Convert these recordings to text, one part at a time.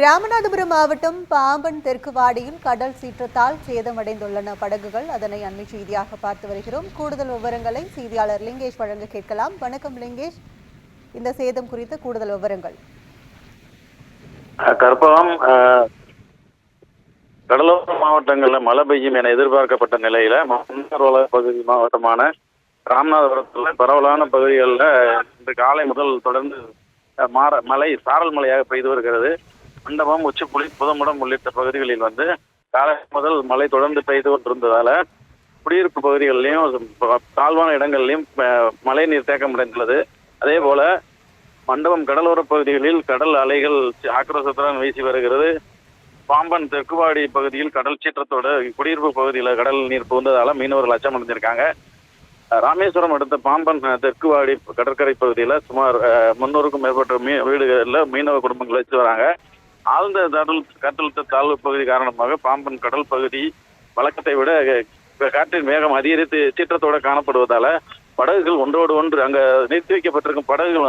ராமநாதபுரம் மாவட்டம் பாம்பன் தெற்கு வாடியில் கடல் சீற்றத்தால் சேதமடைந்துள்ளன படகுகள். அதனை அண்மை செய்தியாக பார்த்து வருகிறோம். கூடுதல் விவரங்களை செய்தியாளர் லிங்கேஷ் வழங்க கேட்கலாம். வணக்கம் லிங்கேஷ், இந்த சேதம் குறித்த கூடுதல் விவரங்கள். கற்பகம் கடலோர மாவட்டங்களில் மழை பெய்யும் என எதிர்பார்க்கப்பட்ட நிலையில பகுதி மாவட்டமான ராமநாதபுரத்தில் பரவலான பகுதிகளில் இன்று காலை முதல் தொடர்ந்து மழை சாரல் மழையாக பெய்து வருகிறது. மண்டபம், உச்சிப்புலி, புதமுடம் உள்ளிட்ட பகுதிகளில் காலை முதல் மழை தொடர்ந்து பெய்து கொண்டிருந்ததால குடியிருப்பு பகுதிகளிலையும் தாழ்வான இடங்களிலும் மழை நீர் தேக்கமடைந்துள்ளது. அதே போல மண்டபம் கடலோர பகுதிகளில் கடல் அலைகள் ஆக்ரோஷத்துடன் வீசி வருகிறது. பாம்பன் தெற்குவாடி பகுதியில் கடல் சீற்றத்தோடு குடியிருப்பு பகுதியில் கடல் நீர் புகுந்ததால மீனவர்கள் அச்சம் அடைஞ்சிருக்காங்க. ராமேஸ்வரம் அடுத்த பாம்பன் தெற்குவாடி கடற்கரை பகுதியில் சுமார் 300க்கும் மேற்பட்ட வீடுகளில் மீனவ குடும்பங்கள் வச்சு வராங்க. ஆழ்ந்த காற்றழுத்த தாழ்வு பகுதி காரணமாக பாம்பன் கடல் பகுதி வழக்கத்தை விட காற்றின் வேகம் அதிகரித்து சீற்றத்தோடு காணப்படுவதால படகுகள் ஒன்றோடு ஒன்று அங்க நிறுத்தி வைக்கப்பட்டிருக்கும் படகுகள்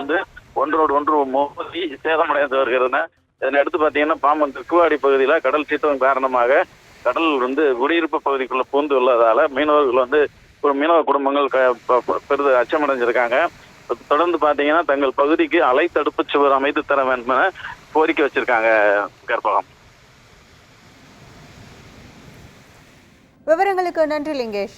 ஒன்றோடு ஒன்று மோதி சேதமடைந்து வருகிறது. இதனை அடுத்து பாத்தீங்கன்னா பாம்பன் தெற்குவாடி பகுதியில கடல் சீற்றம் காரணமாக கடல் குடியிருப்பு பகுதிக்குள்ள பூந்து உள்ளதால மீனவர்கள் மீனவ குடும்பங்கள் பெரிது அச்சமடைஞ்சிருக்காங்க. தொடர்ந்து பாத்தீங்கன்னா தங்கள் பகுதிக்கு அலை தடுப்பு சுவர் அமைத்து தர வேண்டும் என கோரிக்கை வச்சிருக்காங்க. கற்பகம், விவரங்களுக்கு நன்றி லிங்கேஷ்.